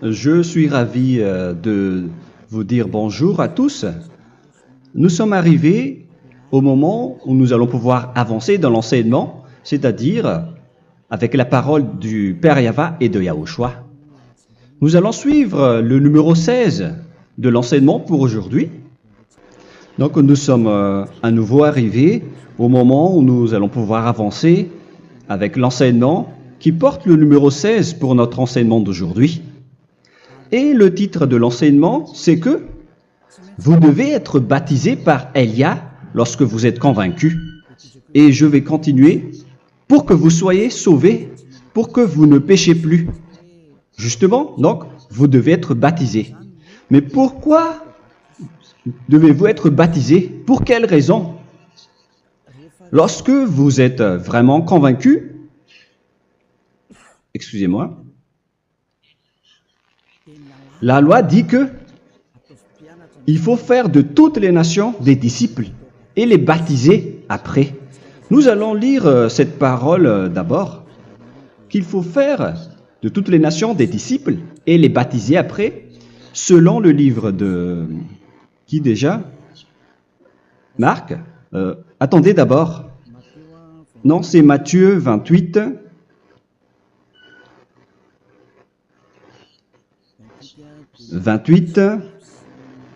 Je suis ravi de vous dire bonjour à tous. Nous sommes arrivés au moment où nous allons pouvoir avancer dans l'enseignement, c'est-à-dire avec la parole du Père Yava et de Yahushua. Nous allons suivre le numéro 16 de l'enseignement pour aujourd'hui. Donc nous sommes à nouveau arrivés au moment où nous allons pouvoir avancer avec l'enseignement qui porte le numéro 16 pour notre enseignement d'aujourd'hui. Et le titre de l'enseignement, c'est que vous devez être baptisé par Elia lorsque vous êtes convaincu. Et je vais continuer pour que vous soyez sauvés, pour que vous ne péchez plus. Justement, donc, vous devez être baptisé. Mais pourquoi devez-vous être baptisé? Pour quelle raison? Lorsque vous êtes vraiment convaincu, excusez-moi, la loi dit que il faut faire de toutes les nations des disciples et les baptiser après. Nous allons lire cette parole d'abord, qu'il faut faire de toutes les nations des disciples et les baptiser après, selon le livre de... Qui déjà? Marc. Attendez d'abord. Non, c'est Matthieu 28.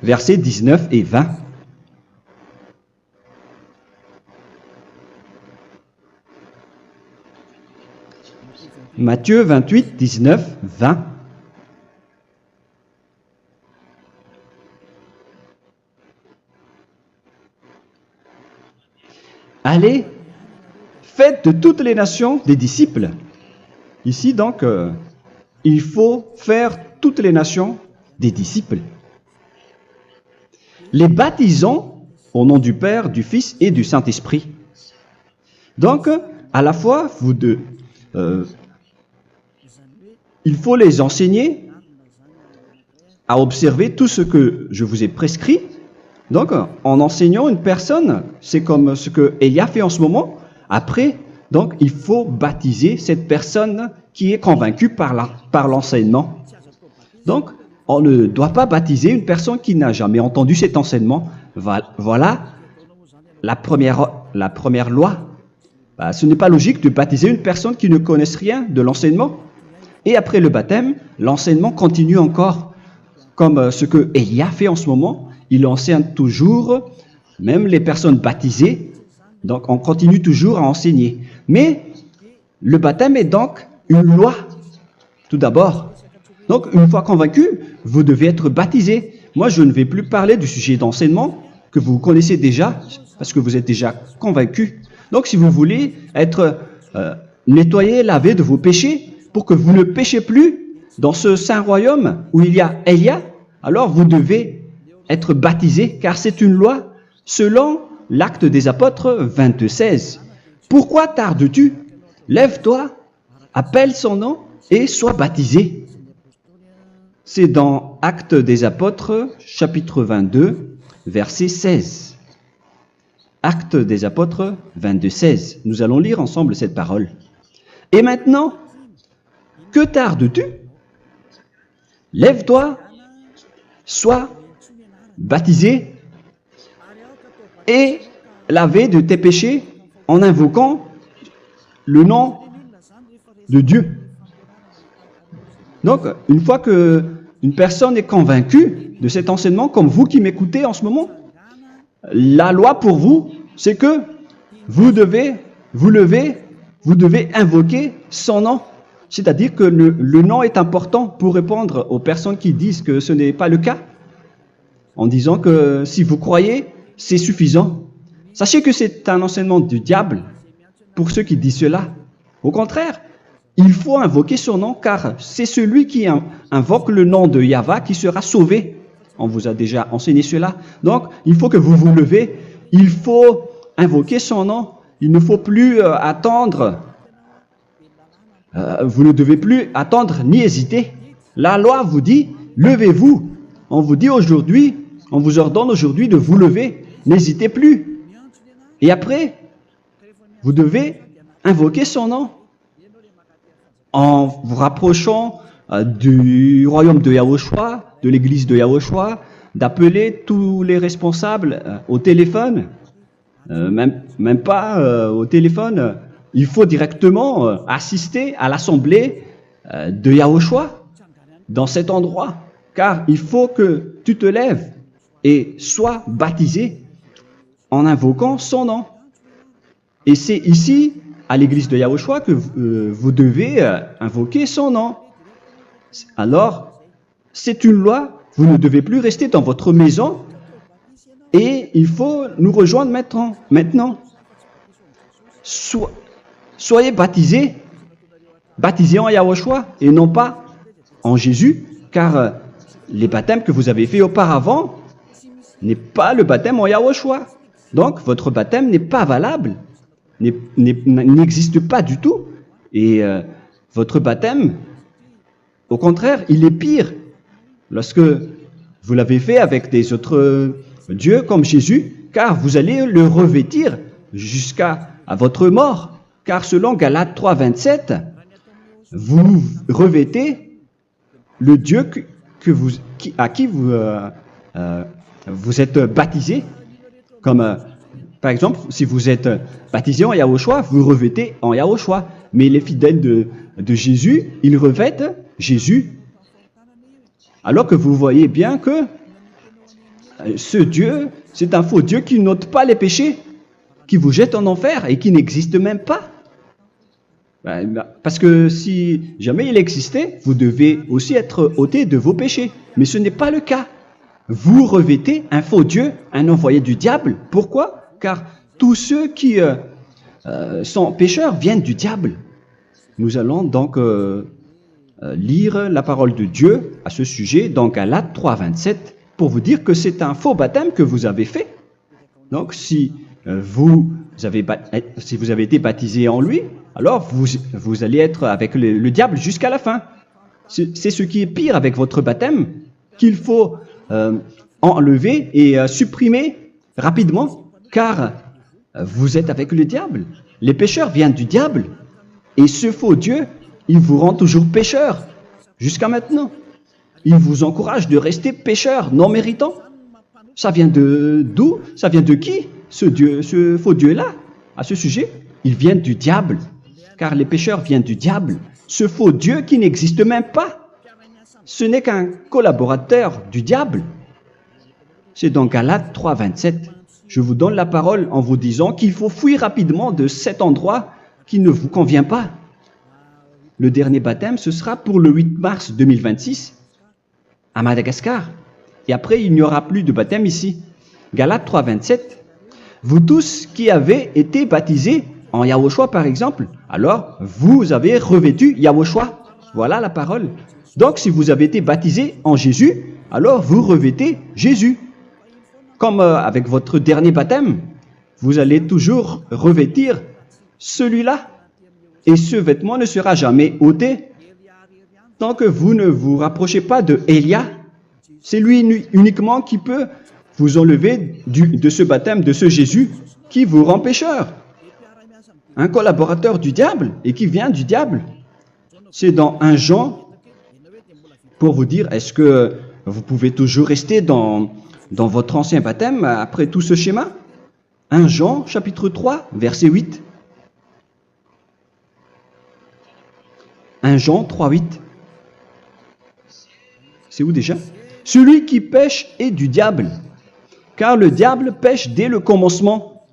Versets 19 et 20. Matthieu 28, 19, 20. Allez, faites de toutes les nations des disciples. Ici, donc, il faut faire toutes les nations des disciples. Les baptisons au nom du Père, du Fils et du Saint-Esprit. Donc, à la fois, il faut les enseigner à observer tout ce que je vous ai prescrit. Donc, en enseignant une personne, c'est comme ce que Elia fait en ce moment. Après, donc, il faut baptiser cette personne qui est convaincue par l'enseignement. Donc, on ne doit pas baptiser une personne qui n'a jamais entendu cet enseignement. Voilà la première loi. Ce n'est pas logique de baptiser une personne qui ne connaisse rien de l'enseignement. Et après le baptême, l'enseignement continue encore, comme ce que Elia fait en ce moment. Il enseigne toujours, même les personnes baptisées. Donc, on continue toujours à enseigner. Mais le baptême est donc une loi, tout d'abord. Donc, une fois convaincu, vous devez être baptisé. Moi, je ne vais plus parler du sujet d'enseignement que vous connaissez déjà, parce que vous êtes déjà convaincu. Donc, si vous voulez être nettoyé, lavé de vos péchés, pour que vous ne péchez plus dans ce saint royaume où il y a Elia, alors vous devez être baptisé, car c'est une loi selon l'Acte des Apôtres 22:16. Pourquoi tardes-tu? Lève-toi, appelle son nom et sois baptisé. C'est dans Actes des Apôtres, chapitre 22, verset 16. Actes des Apôtres 22:16. Nous allons lire ensemble cette parole. Et maintenant, que tardes-tu? Lève-toi, sois baptisé et lavé de tes péchés en invoquant le nom de Dieu. Donc, une fois qu'une personne est convaincue de cet enseignement, comme vous qui m'écoutez en ce moment, la loi pour vous, c'est que vous devez invoquer son nom. C'est-à-dire que le nom est important pour répondre aux personnes qui disent que ce n'est pas le cas, en disant que si vous croyez, c'est suffisant. Sachez que c'est un enseignement du diable pour ceux qui disent cela. Au contraire, il faut invoquer son nom, car c'est celui qui invoque le nom de Yahva qui sera sauvé. On vous a déjà enseigné cela. Donc, il faut que vous vous levez, il faut invoquer son nom. Il ne faut plus attendre. Vous ne devez plus attendre ni hésiter. La loi vous dit, levez-vous. On vous dit aujourd'hui, on vous ordonne aujourd'hui de vous lever. N'hésitez plus. Et après, vous devez invoquer son nom en vous rapprochant du royaume de Yahushua, de l'église de Yahushua, d'appeler tous les responsables au téléphone, même pas au téléphone, il faut directement assister à l'assemblée de Yahushua dans cet endroit, car il faut que tu te lèves et sois baptisé en invoquant son nom. Et c'est ici, à l'église de Yahushua, que vous devez invoquer son nom. Alors, c'est une loi, vous ne devez plus rester dans votre maison et il faut nous rejoindre maintenant. Soyez baptisés en Yahushua et non pas en Jésus, car les baptêmes que vous avez faits auparavant n'est pas le baptême en Yahushua. Donc, votre baptême n'est pas valable, n'existe pas du tout. Et votre baptême, au contraire, il est pire. Lorsque vous l'avez fait avec des autres dieux comme Jésus, car vous allez le revêtir jusqu'à votre mort. Car selon Galates 3, 27, vous revêtez le Dieu à qui vous êtes baptisé. Comme par exemple, si vous êtes baptisé en Yahushua, vous revêtez en Yahushua. Mais les fidèles de Jésus, ils revêtent Jésus. Alors que vous voyez bien que ce Dieu, c'est un faux Dieu qui n'ôte pas les péchés, qui vous jette en enfer et qui n'existe même pas. Parce que si jamais il existait, vous devez aussi être ôté de vos péchés. Mais ce n'est pas le cas. Vous revêtez un faux Dieu, un envoyé du diable. Pourquoi? Car tous ceux qui sont pécheurs viennent du diable. Nous allons donc lire la parole de Dieu à ce sujet dans Galates 3, 27 pour vous dire que c'est un faux baptême que vous avez fait. Donc si vous avez été baptisé en lui, alors vous allez être avec le diable jusqu'à la fin. C'est ce qui est pire avec votre baptême qu'il faut enlever et supprimer rapidement, car vous êtes avec le diable. Les pécheurs viennent du diable. Et ce faux Dieu, il vous rend toujours pécheur, jusqu'à maintenant. Il vous encourage de rester pécheur, non méritant. Ça vient d'où? Ça vient de qui, ce faux Dieu-là? À ce sujet, ils viennent du diable, car les pécheurs viennent du diable. Ce faux Dieu qui n'existe même pas. Ce n'est qu'un collaborateur du diable. C'est dans Galates 3, 27. Je vous donne la parole en vous disant qu'il faut fuir rapidement de cet endroit qui ne vous convient pas. Le dernier baptême, ce sera pour le 8 mars 2026 à Madagascar. Et après, il n'y aura plus de baptême ici. Galates 3, 27. Vous tous qui avez été baptisés en Yahushua, par exemple, alors vous avez revêtu Yahushua. Voilà la parole. Donc, si vous avez été baptisés en Jésus, alors vous revêtez Jésus. Comme avec votre dernier baptême, vous allez toujours revêtir celui-là. Et ce vêtement ne sera jamais ôté tant que vous ne vous rapprochez pas de Élia. C'est lui uniquement qui peut vous enlever de ce baptême, de ce Jésus qui vous rend pécheur. Un collaborateur du diable et qui vient du diable. C'est dans 1 Jean, pour vous dire, est-ce que vous pouvez toujours rester dans votre ancien baptême après tout ce schéma? 1 Jean, chapitre 3, verset 8. 1 Jean 3, 8. C'est où déjà? Celui qui pêche est du diable, car le diable pêche dès le commencement.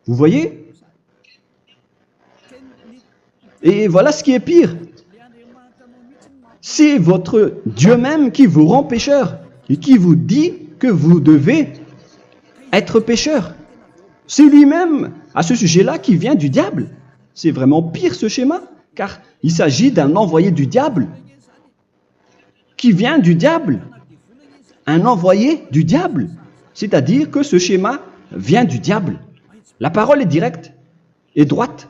Vous voyez? Et voilà ce qui est pire. C'est votre Dieu même qui vous rend pécheur et qui vous dit que vous devez être pécheur. C'est lui-même, à ce sujet-là, qui vient du diable. C'est vraiment pire ce schéma, car il s'agit d'un envoyé du diable qui vient du diable. Un envoyé du diable. C'est-à-dire que ce schéma vient du diable. La parole est directe et droite.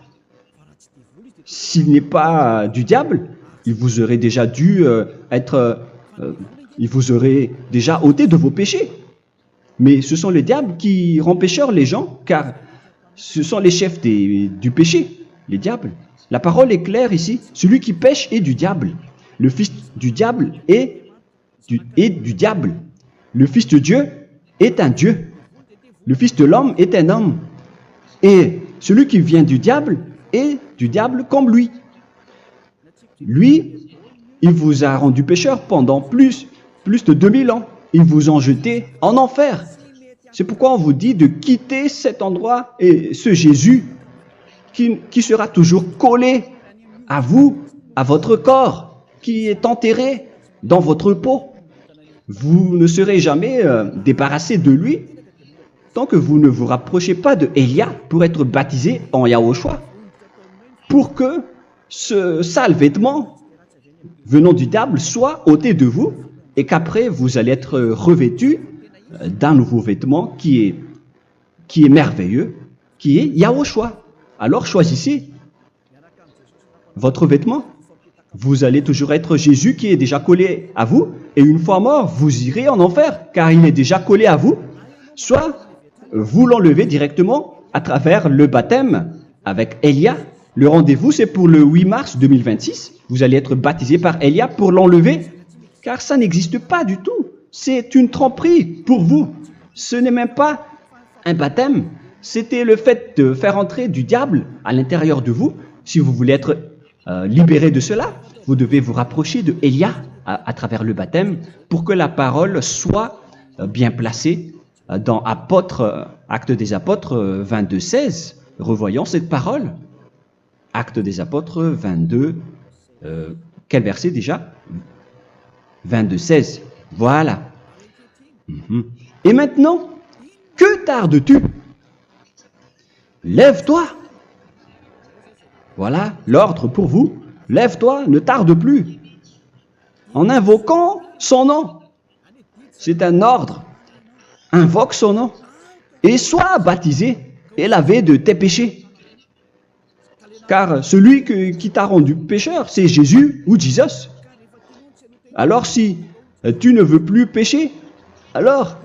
S'il n'est pas du diable, il vous aurait déjà dû il vous aurait déjà ôté de vos péchés. Mais ce sont les diables qui rendent pécheurs les gens, car ce sont les chefs du péché, les diables. La parole est claire ici. Celui qui pêche est du diable. le fils du diable est du diable. Le fils de Dieu est un Dieu. Le fils de l'homme est un homme. Et celui qui vient du diable est du diable comme lui. Lui, il vous a rendu pécheur pendant plus de 2000 ans. Il vous a jeté en enfer. C'est pourquoi on vous dit de quitter cet endroit et ce Jésus qui sera toujours collé à vous, à votre corps, qui est enterré dans votre peau. Vous ne serez jamais débarrassé de lui tant que vous ne vous rapprochez pas de Élia pour être baptisé en Yahushua, pour que ce sale vêtement venant du diable soit ôté de vous et qu'après vous allez être revêtu d'un nouveau vêtement qui est merveilleux, qui est Yahushua. Alors choisissez votre vêtement. Vous allez toujours être Jésus qui est déjà collé à vous, et une fois mort, vous irez en enfer, car il est déjà collé à vous. Soit vous l'enlevez directement à travers le baptême avec Élia. Le rendez-vous, c'est pour le 8 mars 2026. Vous allez être baptisé par Élia pour l'enlever, car ça n'existe pas du tout. C'est une tromperie pour vous. Ce n'est même pas un baptême. C'était le fait de faire entrer du diable à l'intérieur de vous. Si vous voulez être libéré de cela, vous devez vous rapprocher de Élia à travers le baptême pour que la parole soit bien placée dans Actes des Apôtres 22:16. Revoyons cette parole. Actes des Apôtres 22, quel verset déjà? 22:16. Voilà. Et maintenant, que tardes-tu? Lève-toi. Voilà l'ordre pour vous. Lève-toi, ne tarde plus. En invoquant son nom. C'est un ordre. Invoque son nom. Et sois baptisé et lavé de tes péchés. Car celui qui t'a rendu pécheur, c'est Jésus ou Jesus. Alors si tu ne veux plus pécher, alors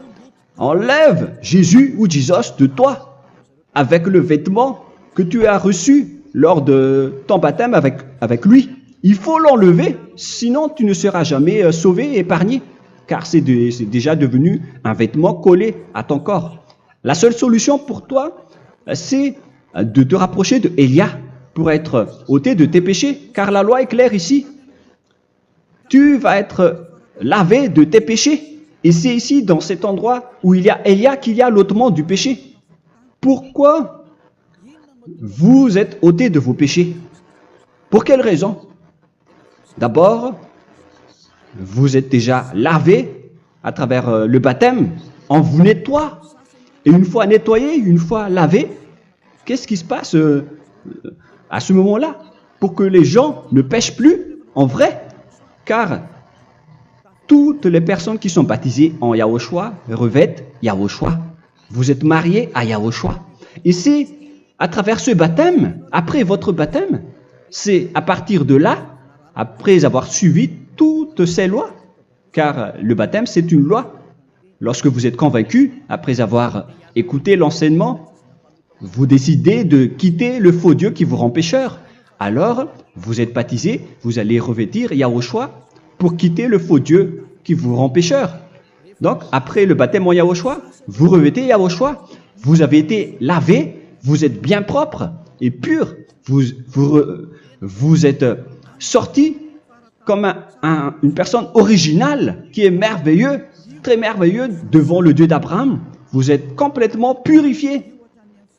enlève Jésus ou Jesus de toi avec le vêtement que tu as reçu lors de ton baptême avec lui. Il faut l'enlever, sinon tu ne seras jamais sauvé, épargné, car c'est déjà devenu un vêtement collé à ton corps. La seule solution pour toi, c'est de te rapprocher de Élia pour être ôté de tes péchés, car la loi est claire ici. Tu vas être lavé de tes péchés, et c'est ici, dans cet endroit où il y a Élia, qu'il y a l'ôtement du péché. Pourquoi vous êtes ôté de vos péchés? Pour quelle raison? D'abord, vous êtes déjà lavé à travers le baptême. On vous nettoie. Et une fois nettoyé, une fois lavé, qu'est-ce qui se passe à ce moment-là? Pour que les gens ne pêchent plus en vrai. Car toutes les personnes qui sont baptisées en Yahushua revêtent Yahushua. Vous êtes mariés à Yahushua. Et c'est à travers ce baptême, après votre baptême, c'est à partir de là, après avoir suivi toutes ces lois, car le baptême c'est une loi. Lorsque vous êtes convaincu, après avoir écouté l'enseignement, vous décidez de quitter le faux Dieu qui vous rend pécheur. Alors, vous êtes baptisé, vous allez revêtir Yahushua pour quitter le faux Dieu qui vous rend pécheur. Donc, après le baptême en Yahushua, vous revêtez Yahushua, vous avez été lavé, vous êtes bien propre et pur, vous êtes sorti comme une personne originale qui est merveilleux, très merveilleux devant le Dieu d'Abraham. Vous êtes complètement purifié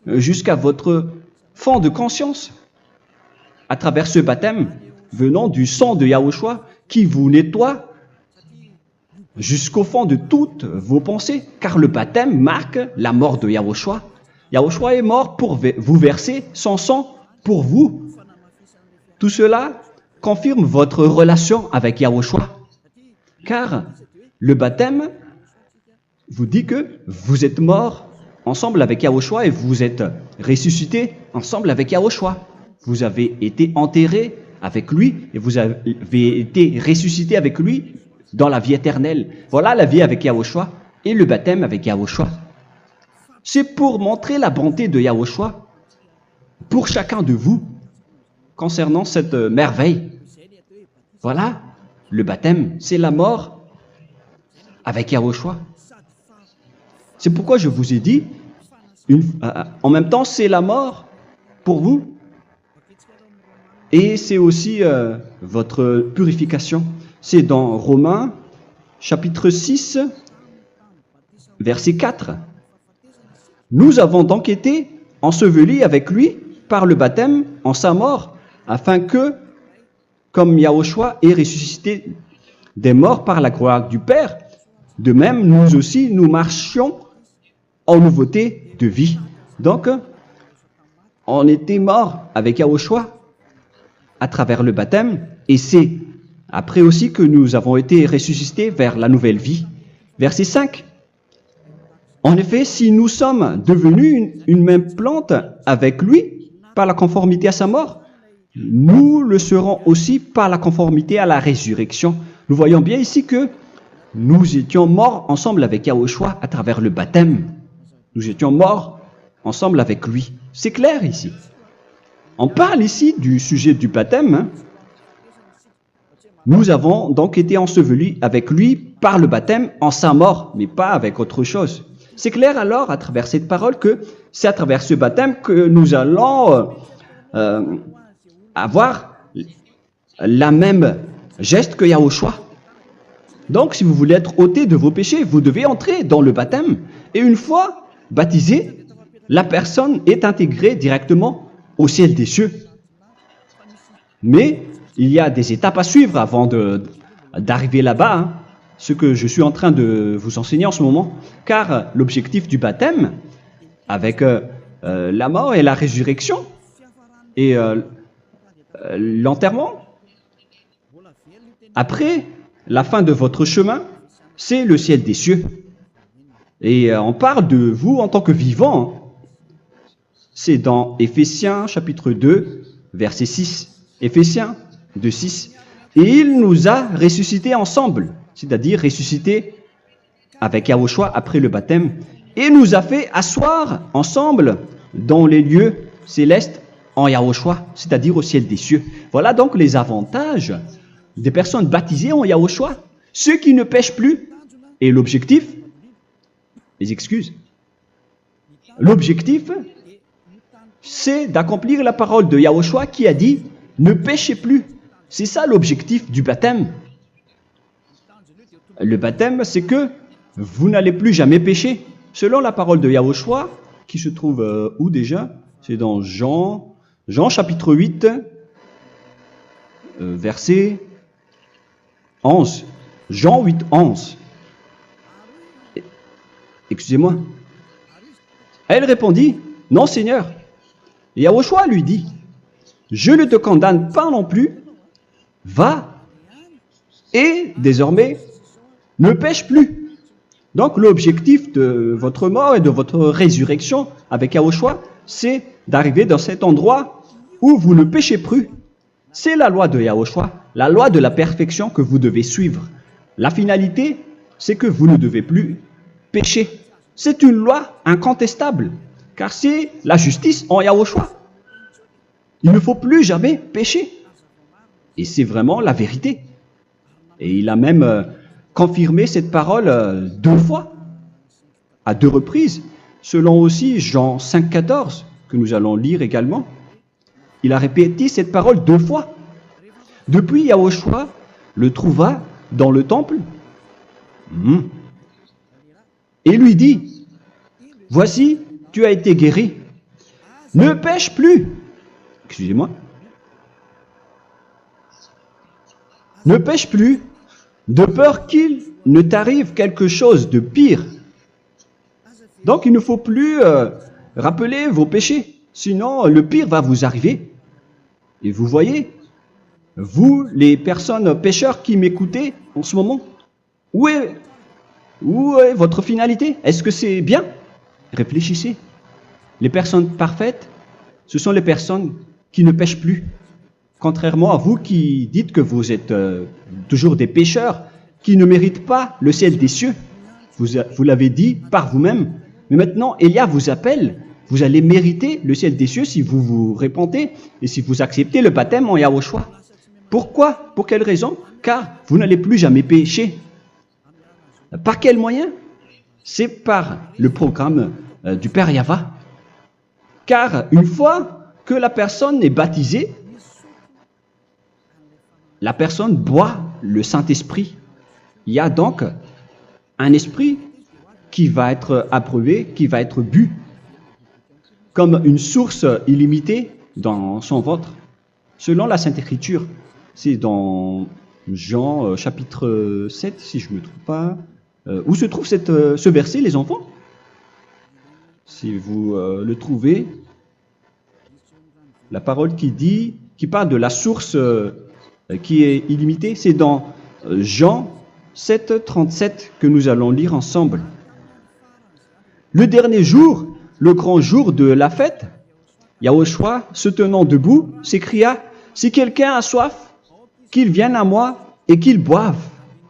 jusqu'à votre fond de conscience à travers ce baptême venant du sang de Yahushua qui vous nettoie jusqu'au fond de toutes vos pensées, car le baptême marque la mort de Yahushua. Yahushua est mort pour vous verser son sang pour vous. Tout cela confirme votre relation avec Yahushua, car le baptême vous dit que vous êtes mort ensemble avec Yahushua et vous êtes ressuscité ensemble avec Yahushua. Vous avez été enterré avec lui et vous avez été ressuscité avec lui dans la vie éternelle. Voilà la vie avec Yahushua et le baptême avec Yahushua. C'est pour montrer la bonté de Yahushua pour chacun de vous concernant cette merveille. Voilà le baptême, c'est la mort avec Yahushua. C'est pourquoi je vous ai dit, en même temps, c'est la mort pour vous et c'est aussi votre purification. C'est dans Romains, chapitre 6, verset 4. Nous avons donc été ensevelis avec lui par le baptême en sa mort, afin que, comme Yahushua est ressuscité des morts par la gloire du Père, de même, nous aussi, nous marchions en nouveauté de vie. Donc, on était morts avec Yahushua à travers le baptême, et c'est après aussi que nous avons été ressuscités vers la nouvelle vie. Verset 5. En effet, si nous sommes devenus une même plante avec lui par la conformité à sa mort, nous le serons aussi par la conformité à la résurrection. Nous voyons bien ici que nous étions morts ensemble avec Yahushua à travers le baptême. Nous étions morts ensemble avec lui. C'est clair ici. On parle ici du sujet du baptême. Nous avons donc été ensevelis avec lui par le baptême en sa mort, mais pas avec autre chose. C'est clair alors à travers cette parole que c'est à travers ce baptême que nous allons avoir la même geste que Yahushua. Donc, si vous voulez être ôté de vos péchés, vous devez entrer dans le baptême. Et une fois baptisé, la personne est intégrée directement au ciel des cieux. Mais il y a des étapes à suivre avant d'arriver là-bas, ce que je suis en train de vous enseigner en ce moment. Car l'objectif du baptême, avec la mort et la résurrection, et l'enterrement, après la fin de votre chemin, c'est le ciel des cieux. Et on parle de vous en tant que vivant. C'est dans Éphésiens chapitre 2, verset 6. Éphésiens 2, 6. Et il nous a ressuscités ensemble, c'est-à-dire ressuscités avec Yahushua après le baptême, et nous a fait asseoir ensemble dans les lieux célestes en Yahushua, c'est-à-dire au ciel des cieux. Voilà donc les avantages des personnes baptisées en Yahushua, ceux qui ne pêchent plus. Et l'objectif, les excuses, l'objectif, c'est d'accomplir la parole de Yahushua qui a dit « Ne péchez plus ». C'est ça l'objectif du baptême. Le baptême, c'est que vous n'allez plus jamais pécher. Selon la parole de Yahushua, qui se trouve où déjà? C'est dans Jean chapitre 8, verset 11. Jean 8, 11. Excusez-moi. Elle répondit, « Non, Seigneur. » Et Yahushua lui dit, « Je ne te condamne pas non plus. Va et désormais ne pêche plus. » Donc l'objectif de votre mort et de votre résurrection avec Yahushua, c'est d'arriver dans cet endroit où vous ne péchez plus. C'est la loi de Yahushua, la loi de la perfection que vous devez suivre. La finalité, c'est que vous ne devez plus pécher. C'est une loi incontestable, car c'est la justice en Yahushua. Il ne faut plus jamais pécher. Et c'est vraiment la vérité. Et il a même confirmé cette parole 2 fois, à 2 reprises, selon aussi Jean 5, 14, que nous allons lire également. Il a répété cette parole 2 fois. Depuis, Yahushua le trouva dans le temple et lui dit, « Voici, tu as été guéri. Ne pêche plus. » Excusez-moi. Ne pêche plus, de peur qu'il ne t'arrive quelque chose de pire. Donc, il ne faut plus rappeler vos péchés, sinon le pire va vous arriver. Et vous voyez, vous, les personnes pécheurs qui m'écoutez en ce moment, où est votre finalité? Est-ce que c'est bien? Réfléchissez. Les personnes parfaites, ce sont les personnes qui ne pêchent plus. Contrairement à vous qui dites que vous êtes toujours des pécheurs qui ne méritent pas le ciel des cieux. Vous l'avez dit par vous-même. Mais maintenant, Élia vous appelle. Vous allez mériter le ciel des cieux si vous vous repentez et si vous acceptez le baptême en Yahushua. Pourquoi? Pour quelle raison? Car vous n'allez plus jamais pécher. Par quel moyen? C'est par le programme du Père Yahva. Car une fois que la personne est baptisée, la personne boit le Saint-Esprit. Il y a donc un esprit qui va être approuvé, qui va être bu, comme une source illimitée dans son ventre, selon la Sainte Écriture. C'est dans Jean chapitre 7, si je ne me trompe pas. Où se trouve ce verset, les enfants? Si vous le trouvez, la parole qui parle de la source qui est illimitée, c'est dans Jean 7, 37 que nous allons lire ensemble. Le dernier jour, le grand jour de la fête, Yahushua, se tenant debout, s'écria, « Si quelqu'un a soif, qu'il vienne à moi et qu'il boive. »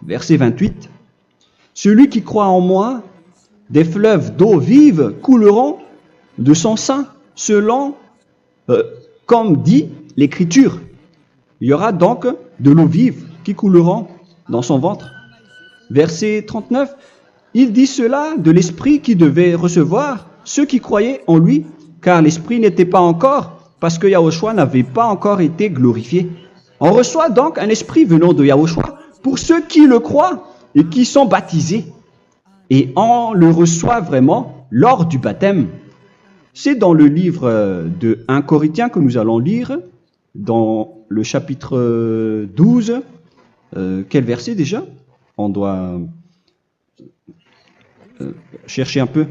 Verset 28. « Celui qui croit en moi, des fleuves d'eau vive couleront de son sein, selon, comme dit l'Écriture. » Il y aura donc de l'eau vive qui couleront dans son ventre. Verset 39. Il dit cela de l'Esprit qui devait recevoir ceux qui croyaient en lui, car l'Esprit n'était pas encore, parce que Yahushua n'avait pas encore été glorifié. On reçoit donc un Esprit venant de Yahushua pour ceux qui le croient et qui sont baptisés. Et on le reçoit vraiment lors du baptême. C'est dans le livre de 1 Corinthiens que nous allons lire, dans le chapitre 12. Quel verset déjà? On doit chercher un peu.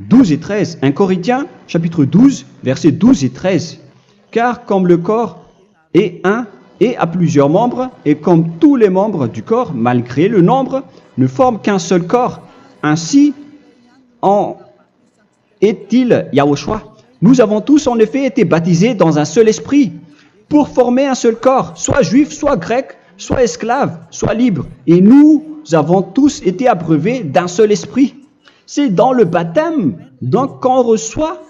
12 et 13. 1 Corinthiens, chapitre 12, versets 12 et 13. Car comme le corps est un et a plusieurs membres, et comme tous les membres du corps, malgré le nombre, ne forment qu'un seul corps, ainsi en est-il Yahushua. Nous avons tous en effet été baptisés dans un seul esprit, pour former un seul corps, soit juif, soit grec, soit esclave, soit libre. Et nous avons tous été abreuvés d'un seul esprit. C'est dans le baptême, donc, qu'on reçoit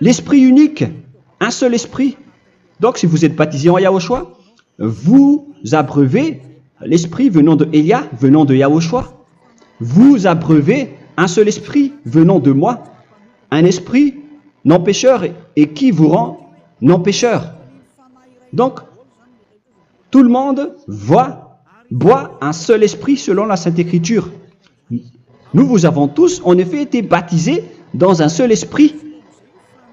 l'esprit unique, un seul esprit. Donc, si vous êtes baptisé en Yahushua, vous abreuvez l'esprit venant de Elia, venant de Yahushua. Vous abreuvez un seul esprit venant de moi, un esprit non pécheur et qui vous rend non pécheur. Donc, tout le monde boit un seul esprit selon la Sainte Écriture. Nous vous avons tous en effet été baptisés dans un seul esprit.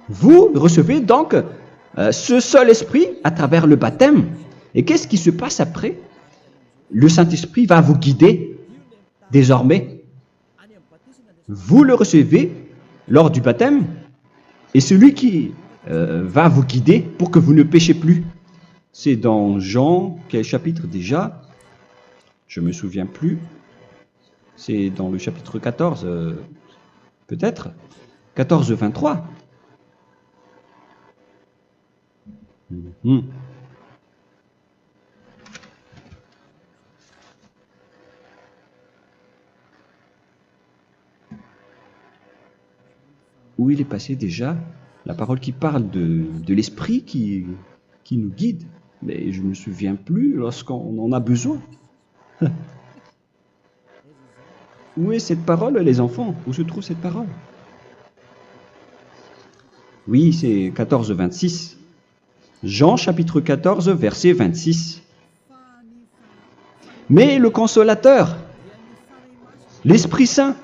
Vous recevez donc ce seul esprit à travers le baptême. Et qu'est-ce qui se passe après? Le Saint-Esprit va vous guider désormais. Vous le recevez lors du baptême et celui qui va vous guider pour que vous ne péchez plus. C'est dans Jean, quel chapitre déjà? Je ne me souviens plus. C'est dans le chapitre 14, peut-être. 14, 23. Où il est passé déjà la parole qui parle de l'esprit qui nous guide. Mais je ne me souviens plus lorsqu'on en a besoin. Où est cette parole, les enfants? Où se trouve cette parole? Oui, c'est 14, 26. Jean, chapitre 14, verset 26. Mais le Consolateur, l'Esprit Saint,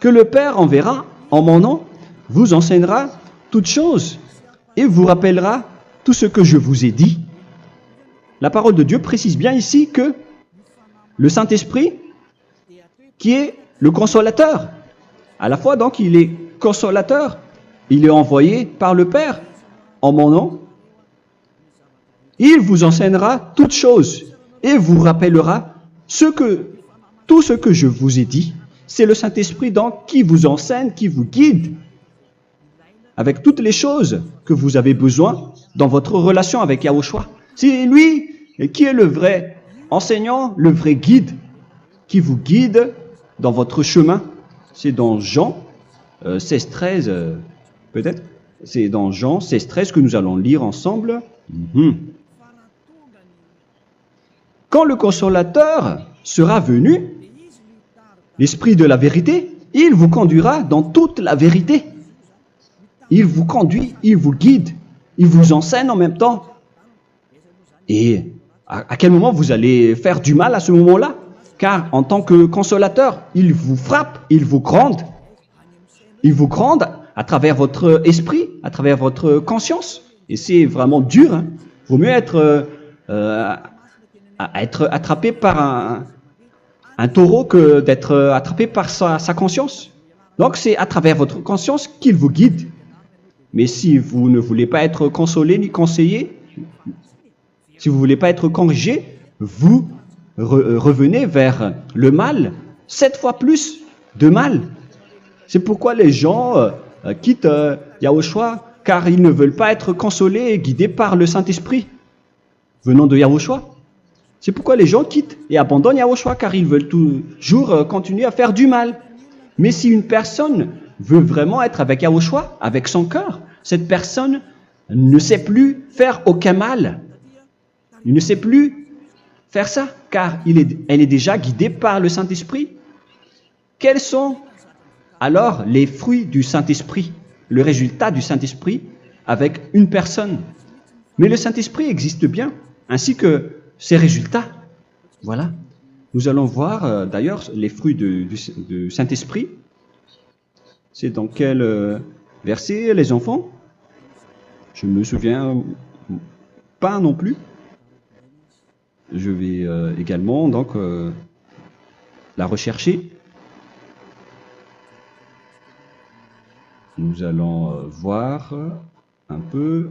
que le Père enverra en mon nom, vous enseignera toutes choses et vous rappellera tout ce que je vous ai dit. La parole de Dieu précise bien ici que le Saint-Esprit, qui est le consolateur, à la fois donc il est consolateur, il est envoyé par le Père en mon nom, il vous enseignera toutes choses et vous rappellera tout ce que je vous ai dit. C'est le Saint-Esprit donc qui vous enseigne, qui vous guide avec toutes les choses que vous avez besoin dans votre relation avec Yahushua. C'est lui qui est le vrai enseignant, le vrai guide, qui vous guide dans votre chemin. C'est dans Jean 16, 13, peut-être. C'est dans Jean 16, 13 que nous allons lire ensemble. quand le consolateur sera venu, l'Esprit de la vérité, il vous conduira dans toute la vérité. Il vous conduit, il vous guide, il vous enseigne en même temps. Et à quel moment vous allez faire du mal à ce moment-là? Car en tant que consolateur, il vous frappe, il vous gronde. Il vous gronde à travers votre esprit, à travers votre conscience. Et c'est vraiment dur. Hein. Vaut mieux être attrapé par un taureau que d'être attrapé par sa conscience. Donc c'est à travers votre conscience qu'il vous guide. Mais si vous ne voulez pas être consolé ni conseillé, si vous ne voulez pas être corrigé, vous revenez vers le mal, 7 fois plus de mal. C'est pourquoi les gens quittent Yahushua, car ils ne veulent pas être consolés et guidés par le Saint-Esprit venant de Yahushua. C'est pourquoi les gens quittent et abandonnent Yahushua, car ils veulent toujours continuer à faire du mal. Mais si une personne veut vraiment être avec Yahushua, avec son cœur, cette personne ne sait plus faire aucun mal. Il ne sait plus faire ça, car elle est déjà guidée par le Saint-Esprit. Quels sont alors les fruits du Saint-Esprit, le résultat du Saint-Esprit avec une personne? Mais le Saint-Esprit existe bien, ainsi que ses résultats. Voilà. Nous allons voir d'ailleurs les fruits du Saint-Esprit. C'est dans quel verset, les enfants? Je ne me souviens pas non plus. Je vais également donc la rechercher. Nous allons voir un peu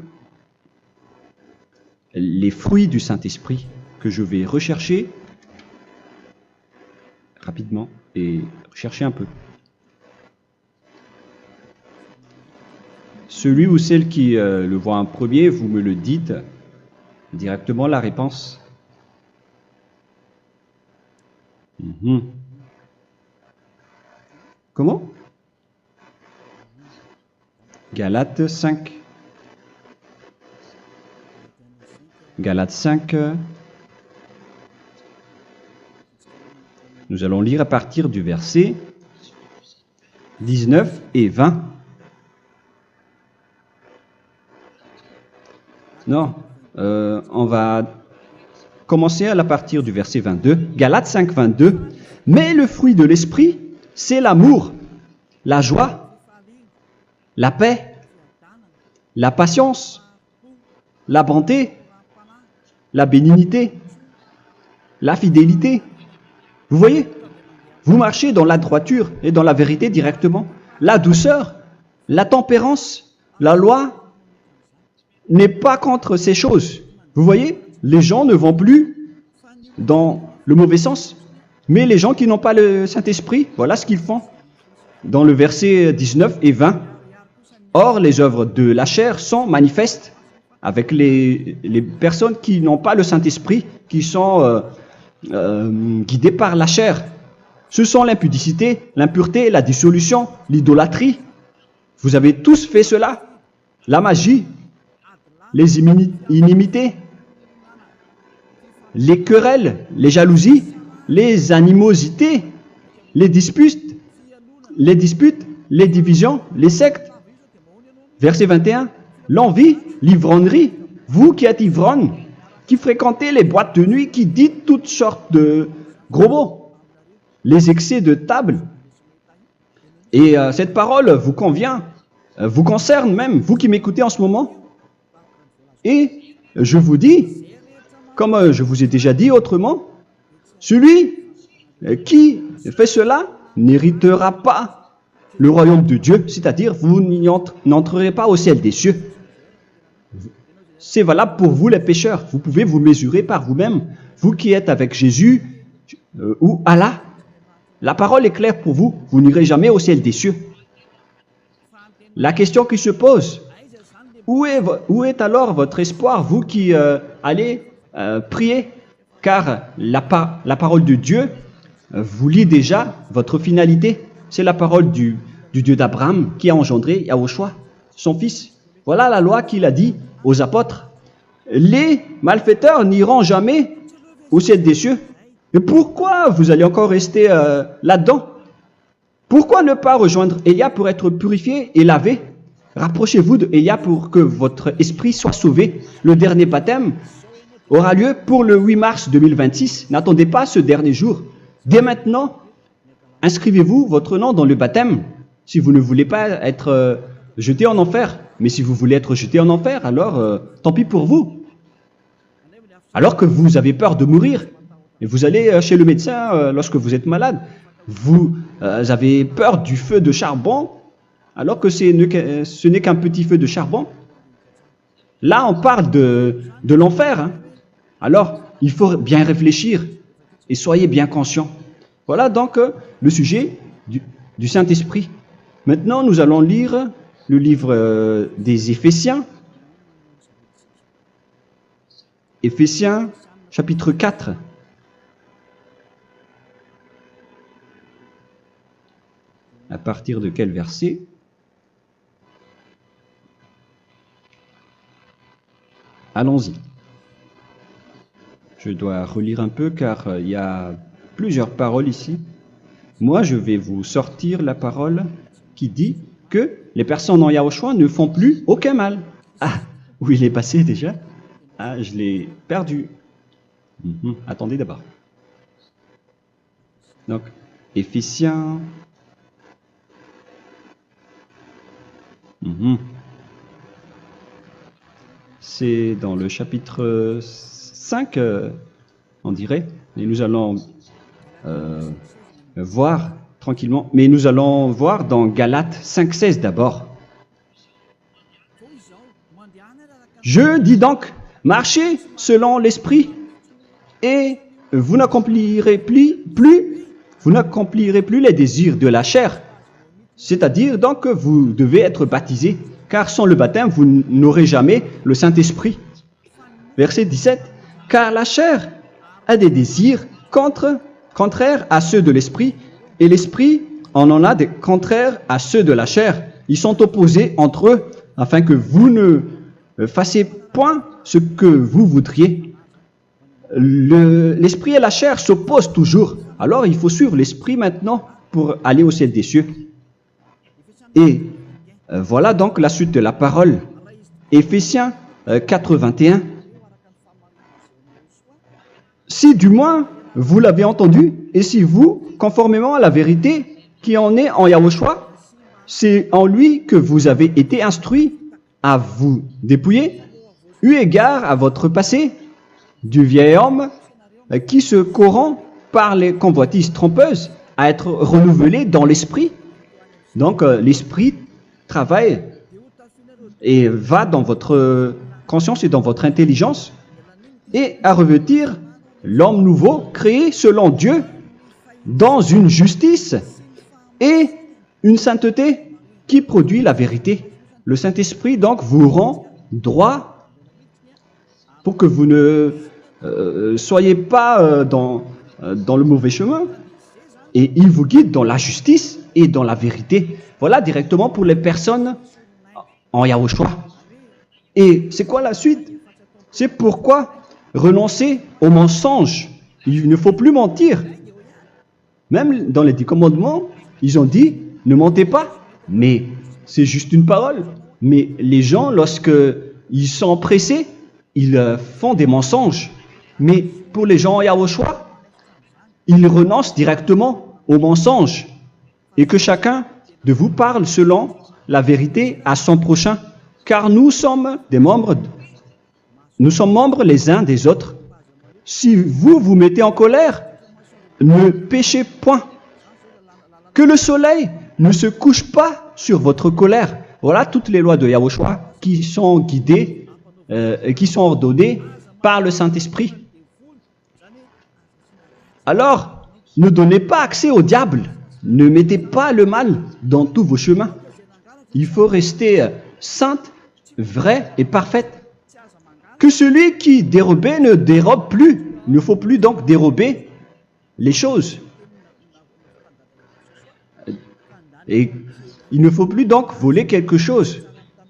les fruits du Saint-Esprit que je vais rechercher rapidement et chercher un peu. Celui ou celle qui le voit en premier, vous me le dites directement la réponse. Comment? Galates 5. Galates 5. Nous allons lire à partir du verset 19 et 20. Non, on va commencer à partir du verset 22. Galates 5, 22. Mais le fruit de l'esprit, c'est l'amour, la joie, la paix, la patience, la bonté, la bénignité, la fidélité. Vous voyez? Vous marchez dans la droiture et dans la vérité directement. La douceur, la tempérance, la loi n'est pas contre ces choses. Vous voyez? Les gens ne vont plus dans le mauvais sens. Mais les gens qui n'ont pas le Saint-Esprit, voilà ce qu'ils font. Dans le verset 19 et 20. Or, les œuvres de la chair sont manifestes avec les personnes qui n'ont pas le Saint-Esprit, qui sont guidées par la chair. Ce sont l'impudicité, l'impureté, la dissolution, l'idolâtrie. Vous avez tous fait cela. La magie, les inimités, les querelles, les jalousies, les animosités, les disputes, les divisions, les sectes. Verset 21, l'envie, l'ivrognerie, vous qui êtes ivrognes, qui fréquentez les boîtes de nuit, qui dites toutes sortes de gros mots, les excès de table. Et cette parole vous convient, vous concerne même, vous qui m'écoutez en ce moment. Et je vous dis, comme je vous ai déjà dit autrement, celui qui fait cela n'héritera pas le royaume de Dieu, c'est-à-dire vous n'entrerez pas au ciel des cieux. C'est valable pour vous les pécheurs. Vous pouvez vous mesurer par vous-même. Vous qui êtes avec Jésus ou Allah, la parole est claire pour vous. Vous n'irez jamais au ciel des cieux. La question qui se pose, où est alors votre espoir, vous qui allez prier? Car la parole de Dieu vous lit déjà votre finalité. C'est la parole du Dieu d'Abraham qui a engendré Yahushua, son fils. Voilà la loi qu'il a dit aux apôtres. Les malfaiteurs n'iront jamais au ciel des cieux. Mais pourquoi vous allez encore rester là-dedans? Pourquoi ne pas rejoindre Élia pour être purifié et lavé? Rapprochez-vous d'Élia pour que votre esprit soit sauvé. Le dernier baptême aura lieu pour le 8 mars 2026. N'attendez pas ce dernier jour. Dès maintenant, inscrivez-vous votre nom dans le baptême si vous ne voulez pas être jeté en enfer. Mais si vous voulez être jeté en enfer, alors tant pis pour vous. Alors que vous avez peur de mourir, et vous allez chez le médecin lorsque vous êtes malade, vous avez peur du feu de charbon, alors que ce n'est qu'un petit feu de charbon. Là, on parle de l'enfer. Hein. Alors, il faut bien réfléchir et soyez bien conscients. Voilà donc le sujet du Saint-Esprit. Maintenant, nous allons lire le livre des Éphésiens. Éphésiens, chapitre 4. À partir de quel verset? Allons-y. Je dois relire un peu car il y a plusieurs paroles ici. Moi, je vais vous sortir la parole qui dit que les personnes en Yahushua ne font plus aucun mal. Ah, où il est passé déjà? Ah, je l'ai perdu. Attendez d'abord. Donc, Éphésiens. C'est dans le chapitre 5, on dirait. Et nous allons voir tranquillement. Mais nous allons voir dans Galates 5,16 d'abord. Je dis donc, marchez selon l'esprit, et vous n'accomplirez plus les désirs de la chair. C'est-à-dire donc que vous devez être baptisé, car sans le baptême, vous n'aurez jamais le Saint-Esprit. Verset 17. Car la chair a des désirs contraires à ceux de l'esprit, et l'esprit en a des contraires à ceux de la chair. Ils sont opposés entre eux, afin que vous ne fassiez point ce que vous voudriez. L'esprit et la chair s'opposent toujours. Alors il faut suivre l'esprit maintenant pour aller au ciel des cieux. Et voilà donc la suite de la parole. Éphésiens 4:21. Si du moins vous l'avez entendu, et si vous, conformément à la vérité qui en est en Yahushua, c'est en lui que vous avez été instruits à vous dépouiller, eu égard à votre passé, du vieil homme qui se corrompt par les convoitises trompeuses, à être renouvelé dans l'esprit. Donc l'esprit travaille et va dans votre conscience et dans votre intelligence, et à revêtir l'homme nouveau créé selon Dieu dans une justice et une sainteté qui produit la vérité. Le Saint-Esprit donc vous rend droit pour que vous ne soyez pas dans le mauvais chemin, et il vous guide dans la justice et dans la vérité. Voilà directement pour les personnes en Yahushua. Et c'est quoi la suite? C'est pourquoi renoncer au mensonge. Il ne faut plus mentir. Même dans les 10 commandements, ils ont dit ne mentez pas. Mais c'est juste une parole. Mais les gens, lorsque ils sont pressés, ils font des mensonges. Mais pour les gens en Yahushua, ils renoncent directement au mensonge. Et que chacun de vous parle selon la vérité à son prochain. Car nous sommes membres les uns des autres. Si vous vous mettez en colère, ne péchez point. Que le soleil ne se couche pas sur votre colère. Voilà toutes les lois de Yahushua qui sont guidées et qui sont ordonnées par le Saint-Esprit. Alors, ne donnez pas accès au diable. Ne mettez pas le mal dans tous vos chemins. Il faut rester sainte, vraie et parfaite. Que celui qui dérobait ne dérobe plus. Il ne faut plus donc dérober les choses. Et il ne faut plus donc voler quelque chose.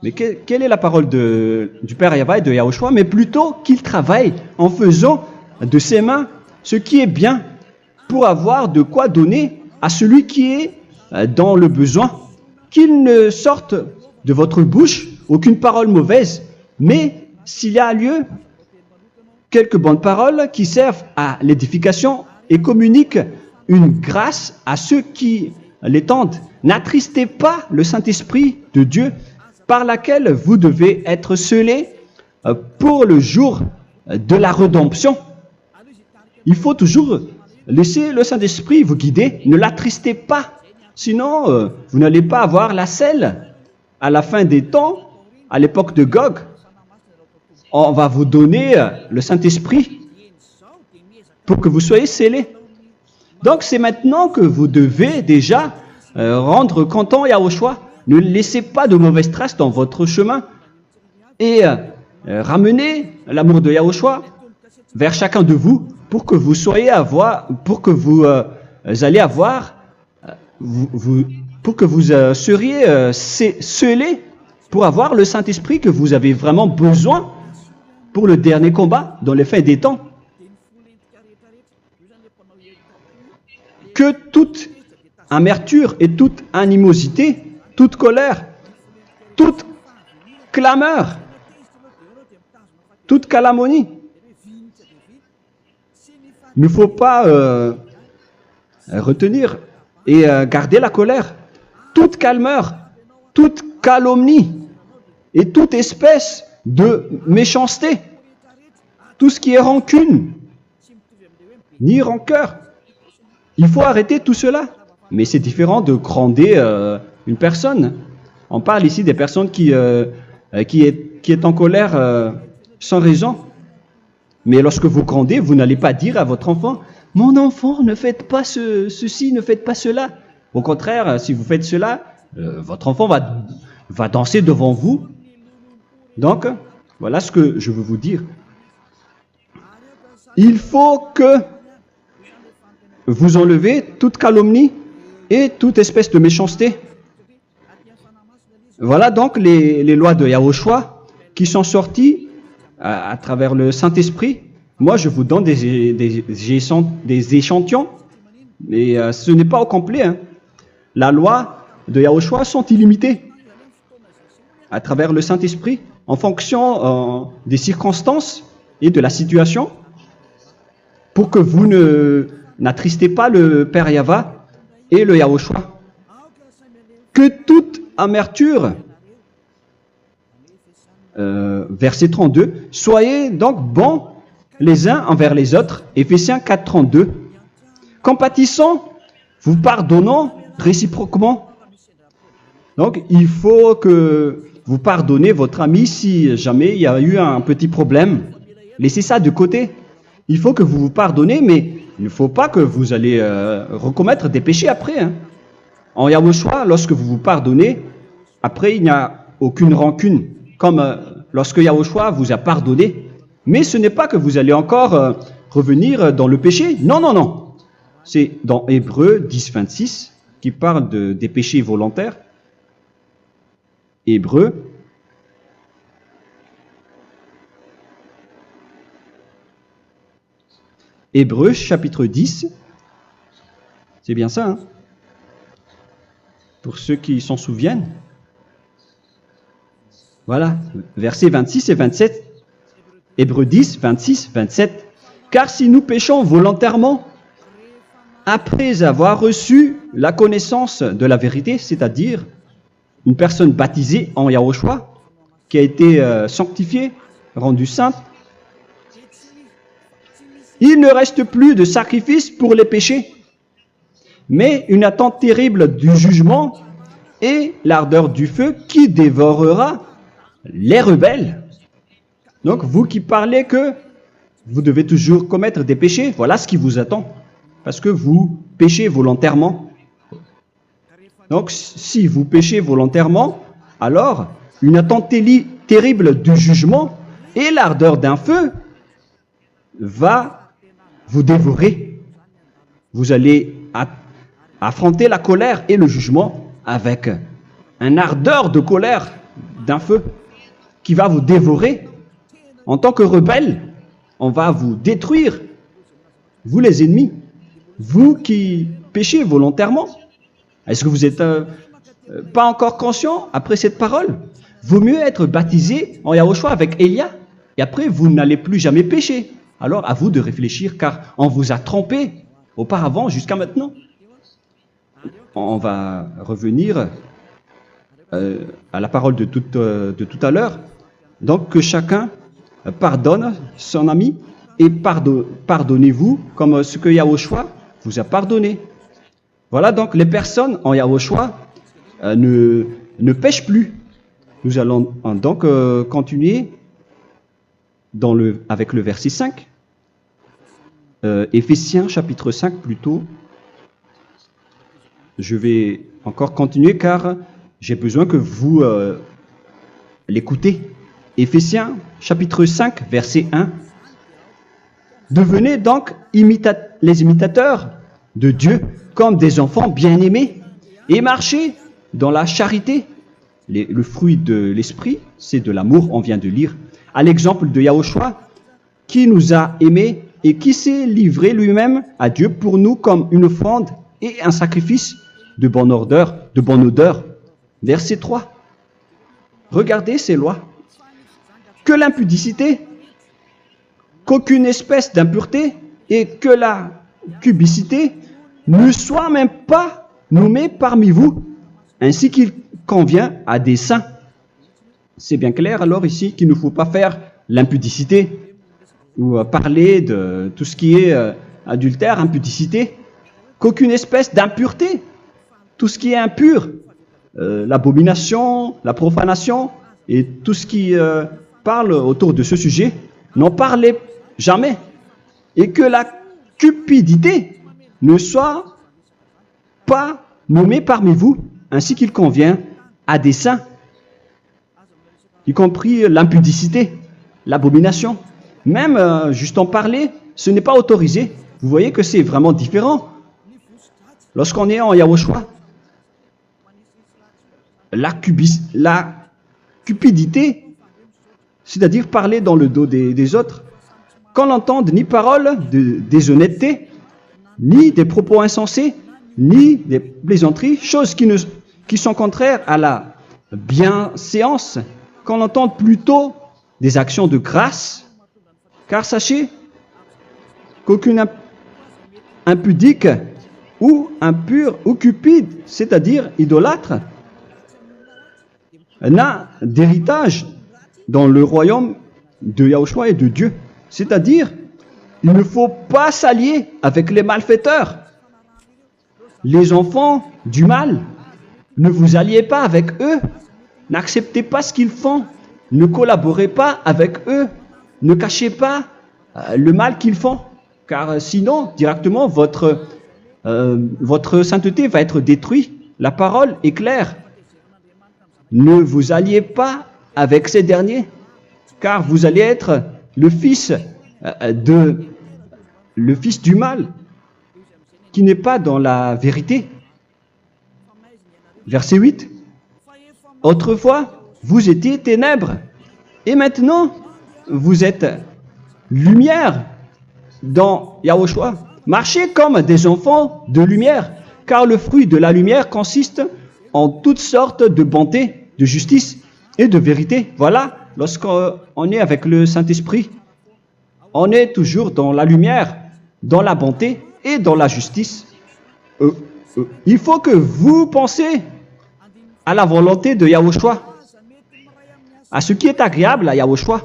Mais quelle est la parole du Père Yahweh et de Yahushua? Mais plutôt qu'il travaille en faisant de ses mains ce qui est bien pour avoir de quoi donner à celui qui est dans le besoin. Qu'il ne sorte de votre bouche aucune parole mauvaise, mais s'il y a lieu, quelques bonnes paroles qui servent à l'édification et communiquent une grâce à ceux qui l'étendent. N'attristez pas le Saint-Esprit de Dieu par laquelle vous devez être scellés pour le jour de la rédemption. Il faut toujours laisser le Saint-Esprit vous guider. Ne l'attristez pas. Sinon, vous n'allez pas avoir la selle. À la fin des temps, à l'époque de Gog, on va vous donner le Saint-Esprit pour que vous soyez scellés. Donc, c'est maintenant que vous devez déjà rendre content Yahushua. Ne laissez pas de mauvaises traces dans votre chemin et ramenez l'amour de Yahushua vers chacun de vous pour que vous soyez pour que vous seriez scellés pour avoir le Saint-Esprit que vous avez vraiment besoin pour le dernier combat dans les fins des temps. Que toute amertume et toute animosité, toute colère, toute clameur, toute calomnie, il ne faut pas retenir et garder la colère. Toute calmeur, toute calomnie et toute espèce de méchanceté, tout ce qui est rancune, ni rancœur. Il faut arrêter tout cela. Mais c'est différent de gronder une personne. On parle ici des personnes qui est en colère sans raison. Mais lorsque vous grondez, vous n'allez pas dire à votre enfant « Mon enfant, ne faites pas ceci, ne faites pas cela ». Au contraire, si vous faites cela, votre enfant va danser devant vous. Donc, voilà ce que je veux vous dire. Il faut que vous enlevez toute calomnie et toute espèce de méchanceté. Voilà donc les lois de Yahushua qui sont sorties à travers le Saint-Esprit. Moi, je vous donne des échantillons, mais ce n'est pas au complet. Hein. La loi de Yahushua sont illimitées à travers le Saint-Esprit en fonction des circonstances et de la situation pour que vous n'attristez pas le Père Yahva et le Yahushua. Que toute amertume, verset 32, soyez donc bons les uns envers les autres, Éphésiens 4, 32, compatissant, vous pardonnant réciproquement. Donc, il faut que vous pardonnez votre ami si jamais il y a eu un petit problème. Laissez ça de côté. Il faut que vous vous pardonnez, mais il ne faut pas que vous allez recommettre des péchés après. Hein. En Yahushua, lorsque vous vous pardonnez, après il n'y a aucune rancune, comme lorsque Yahushua vous a pardonné. Mais ce n'est pas que vous allez encore revenir dans le péché. Non, non, non. C'est dans Hébreux 10, 26 qui parle des péchés volontaires. Hébreux. Hébreux chapitre 10. C'est bien ça, hein? Pour ceux qui s'en souviennent. Voilà, versets 26 et 27. Hébreux 10, 26, 27. Car si nous péchons volontairement, après avoir reçu la connaissance de la vérité, c'est-à-dire une personne baptisée en Yahushua, qui a été sanctifiée, rendue sainte, il ne reste plus de sacrifice pour les péchés, mais une attente terrible du jugement et l'ardeur du feu qui dévorera les rebelles. Donc, vous qui parlez que vous devez toujours commettre des péchés, voilà ce qui vous attend. Parce que vous péchez volontairement. Donc, si vous péchez volontairement, alors une attente terrible du jugement et l'ardeur d'un feu va vous dévorer. Vous allez affronter la colère et le jugement avec un ardeur de colère d'un feu qui va vous dévorer. En tant que rebelle, on va vous détruire vous les ennemis, vous qui péchez volontairement. Est-ce que vous n'êtes pas encore conscient après cette parole? Vaut mieux être baptisé en Yahushua avec Elia, et après vous n'allez plus jamais pécher. Alors à vous de réfléchir, car on vous a trompé auparavant jusqu'à maintenant. On va revenir à la parole de tout à l'heure. Donc que chacun pardonne son ami et pardonnez-vous comme ce que Yahushua vous a pardonné. Voilà donc les personnes en Yahushua ne pêchent plus. Nous allons donc continuer avec le verset 5. Éphésiens chapitre 5 plutôt. Je vais encore continuer car j'ai besoin que vous l'écoutez. Éphésiens chapitre 5 verset 1. Devenez donc les imitateurs de Dieu comme des enfants bien-aimés et marchez dans la charité. Le fruit de l'esprit, c'est de l'amour, on vient de lire, à l'exemple de Yahushua, qui nous a aimés et qui s'est livré lui-même à Dieu pour nous comme une offrande et un sacrifice de bonne odeur. Verset 3. Regardez ces lois. Que l'impudicité, qu'aucune espèce d'impureté et que la cubicité ne soient même pas nommés parmi vous, ainsi qu'il convient à des saints. C'est bien clair alors ici qu'il ne faut pas faire l'impudicité ou parler de tout ce qui est adultère, impudicité, qu'aucune espèce d'impureté, tout ce qui est impur, l'abomination, la profanation et tout ce qui parle autour de ce sujet, n'en parlez jamais. Et que la cupidité ne soit pas nommée parmi vous, ainsi qu'il convient à des saints, y compris l'impudicité, l'abomination. Même juste en parler, ce n'est pas autorisé. Vous voyez que c'est vraiment différent. Lorsqu'on est en Yahushua, la cupidité, c'est-à-dire parler dans le dos des autres, qu'on n'entende ni parole de déshonnêteté, ni des propos insensés, ni des plaisanteries, choses qui sont contraires à la bienséance, qu'on entende plutôt des actions de grâce, car sachez qu'aucune impudique ou impure ou cupide, c'est-à-dire idolâtre, n'a d'héritage dans le royaume de Yahushua et de Dieu. C'est-à-dire, il ne faut pas s'allier avec les malfaiteurs. Les enfants du mal, ne vous alliez pas avec eux. N'acceptez pas ce qu'ils font. Ne collaborez pas avec eux. Ne cachez pas le mal qu'ils font. Car sinon, directement, votre sainteté va être détruite. La parole est claire. Ne vous alliez pas avec ces derniers, car vous allez être le fils du mal, qui n'est pas dans la vérité. Verset 8. Autrefois, vous étiez ténèbres, et maintenant, vous êtes lumière dans Yahushua. Marchez comme des enfants de lumière, car le fruit de la lumière consiste en toutes sortes de bonté, de justice et de vérité. Voilà, lorsqu'on est avec le Saint-Esprit, on est toujours dans la lumière, dans la bonté et dans la justice. Il faut que vous pensiez à la volonté de Yahushua, à ce qui est agréable à Yahushua.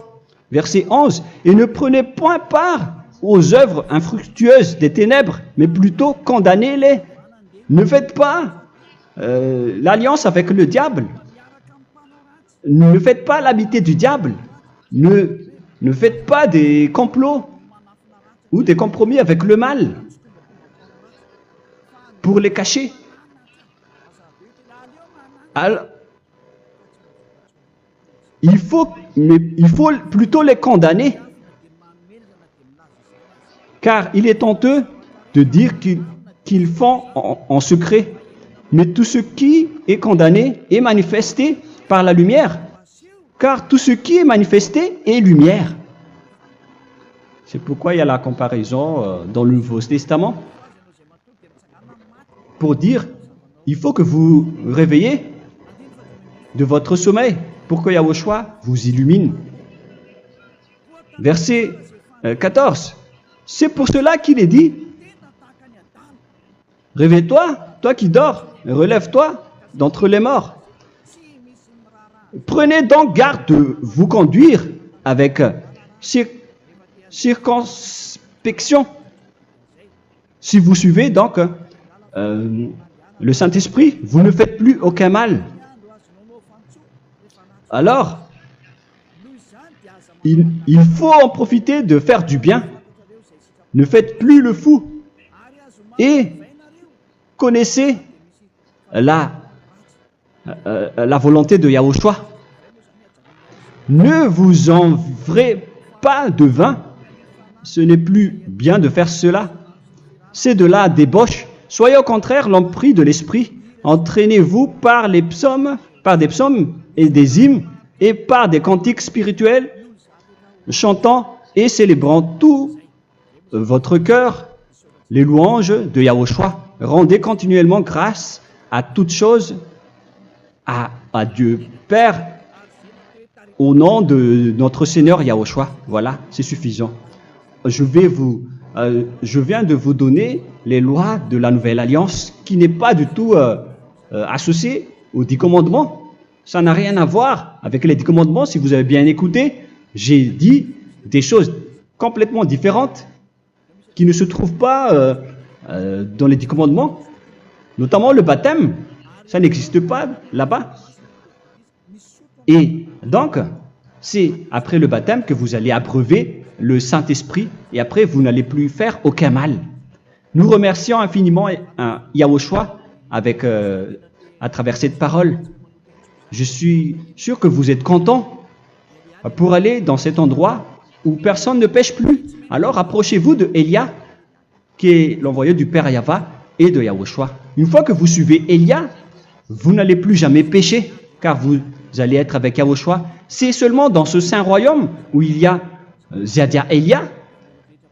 Verset 11. Et ne prenez point part aux œuvres infructueuses des ténèbres, mais plutôt condamnez-les. Ne faites pas l'alliance avec le diable. Ne faites pas l'amitié du diable. Ne faites pas des complots ou des compromis avec le mal pour les cacher. Alors, il faut plutôt les condamner, car il est honteux de dire qu'ils font en secret. Mais tout ce qui est condamné est manifesté par la lumière, car tout ce qui est manifesté est lumière. C'est pourquoi il y a la comparaison dans le Nouveau Testament. Pour dire, il faut que vous réveillez de votre sommeil pour que Yahushua vous illumine. Verset 14. C'est pour cela qu'il est dit, réveille-toi, toi qui dors, relève-toi d'entre les morts. Prenez donc garde de vous conduire avec circonspection. Si vous suivez donc le Saint-Esprit, vous ne faites plus aucun mal. Alors, il faut en profiter de faire du bien. Ne faites plus le fou. Et connaissez la volonté de Yahushua. Ne vous envrez pas de vin. Ce n'est plus bien de faire cela. C'est de la débauche. Soyez au contraire l'empris de l'esprit. Entraînez-vous par des psaumes et des hymnes et par des cantiques spirituels, chantant et célébrant tout votre cœur les louanges de Yahushua. Rendez continuellement grâce à toutes choses à Dieu Père au nom de notre Seigneur Yahushua. Voilà, c'est suffisant. Je viens de vous donner les lois de la Nouvelle Alliance qui n'est pas du tout associée aux 10 commandements. Ça n'a rien à voir avec les 10 commandements. Si vous avez bien écouté, j'ai dit des choses complètement différentes qui ne se trouvent pas dans les 10 commandements. Notamment le baptême, ça n'existe pas là-bas. Et donc, c'est après le baptême que vous allez abreuver le Saint-Esprit et après vous n'allez plus faire aucun mal. Nous remercions infiniment Yahushua à travers cette parole. Je suis sûr que vous êtes contents pour aller dans cet endroit où personne ne pêche plus. Alors approchez-vous de Élia, qui est l'envoyé du Père Yahva et de Yahushua. Une fois que vous suivez Élia, vous n'allez plus jamais pécher, car vous allez être avec Yahushua. C'est seulement dans ce saint royaume où il y a Ziadia Elia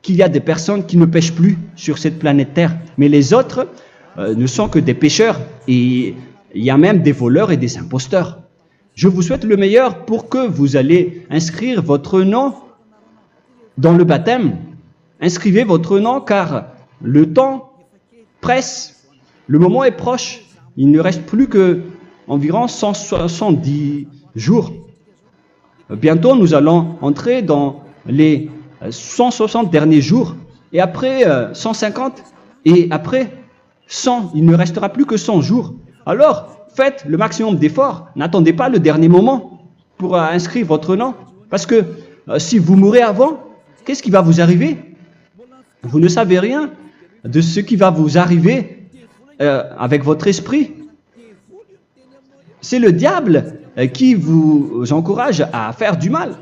qu'il y a des personnes qui ne pêchent plus sur cette planète Terre. Mais les autres ne sont que des pécheurs et il y a même des voleurs et des imposteurs. Je vous souhaite le meilleur pour que vous allez inscrire votre nom dans le baptême. Inscrivez votre nom car le temps presse, le moment est proche. Il ne reste plus que environ 170 jours. Bientôt, nous allons entrer dans les 160 derniers jours et après 150 et après 100. Il ne restera plus que 100 jours. Alors, faites le maximum d'efforts. N'attendez pas le dernier moment pour inscrire votre nom. Parce que si vous mourrez avant, qu'est-ce qui va vous arriver? Vous ne savez rien de ce qui va vous arriver avec votre esprit. C'est le diable qui vous encourage à faire du mal.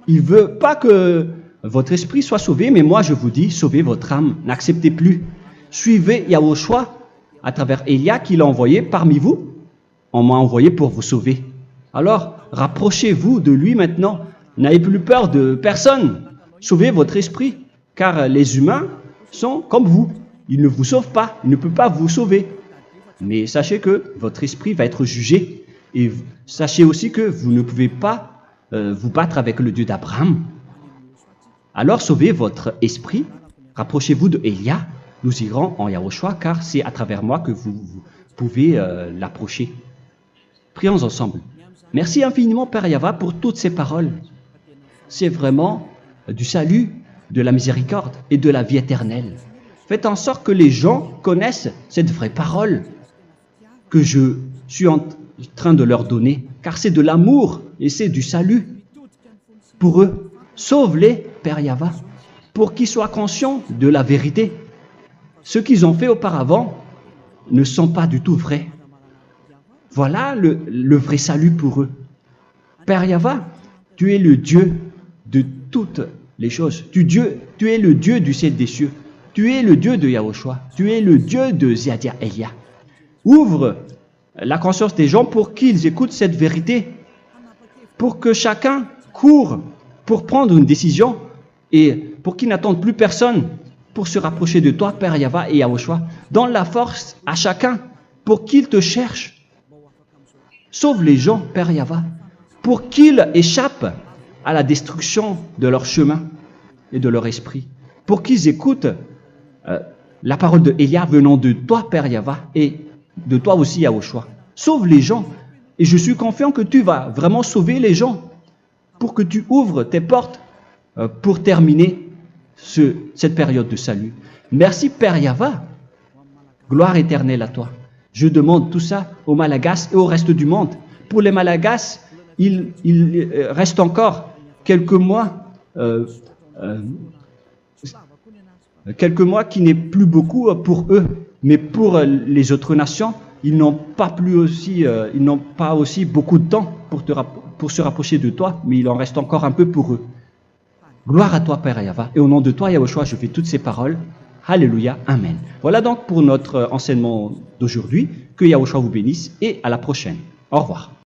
Il ne veut pas que votre esprit soit sauvé, mais moi je vous dis, sauvez votre âme, n'acceptez plus. Suivez Yahushua à travers Élia qu'il a envoyé parmi vous. On m'a envoyé pour vous sauver. Alors, rapprochez-vous de lui maintenant. N'ayez plus peur de personne. Sauvez votre esprit, car les humains sont comme vous. Ils ne vous sauvent pas, ils ne peuvent pas vous sauver. Mais sachez que votre esprit va être jugé. Et sachez aussi que vous ne pouvez pas vous battre avec le Dieu d'Abraham. Alors sauvez votre esprit, rapprochez-vous de Élia. Nous irons en Yahushua, car c'est à travers moi que vous pouvez l'approcher. Prions ensemble. Merci infiniment, Père Yahva, pour toutes ces paroles. C'est vraiment du salut, de la miséricorde et de la vie éternelle. Faites en sorte que les gens connaissent cette vraie parole que je suis en train de leur donner, car c'est de l'amour et c'est du salut pour eux. Sauve-les, Père Yahva, pour qu'ils soient conscients de la vérité. Ce qu'ils ont fait auparavant ne sont pas du tout vrais. Voilà le vrai salut pour eux. Père Yahva, tu es le Dieu de toutes les choses. Tu es le Dieu du ciel des cieux. Tu es le Dieu de Yahushua. Tu es le Dieu de Ziadia Elia. Ouvre la conscience des gens pour qu'ils écoutent cette vérité, pour que chacun court pour prendre une décision et pour qu'ils n'attendent plus personne pour se rapprocher de toi, Père Yahweh et Yahushua. Donne la force à chacun pour qu'ils te cherchent. Sauve les gens, Père Yahweh, pour qu'ils échappent à la destruction de leur chemin et de leur esprit, pour qu'ils écoutent la parole de Élia venant de toi, Père Yahweh, et de toi aussi, Yahushua. Sauve les gens, et je suis confiant que tu vas vraiment sauver les gens pour que tu ouvres tes portes pour terminer cette période de salut. Merci, Père Yahweh. Gloire éternelle à toi. Je demande tout ça aux Malagasy et au reste du monde. Pour les Malagasy, il reste encore quelques mois qui n'est plus beaucoup pour eux, mais pour les autres nations, ils n'ont pas aussi beaucoup de temps pour se rapprocher de toi, mais il en reste encore un peu pour eux. Gloire à toi, Père Yahweh, et au nom de toi, Yahushua, je fais toutes ces paroles. Alléluia, Amen. Voilà donc pour notre enseignement d'aujourd'hui. Que Yahushua vous bénisse et à la prochaine. Au revoir.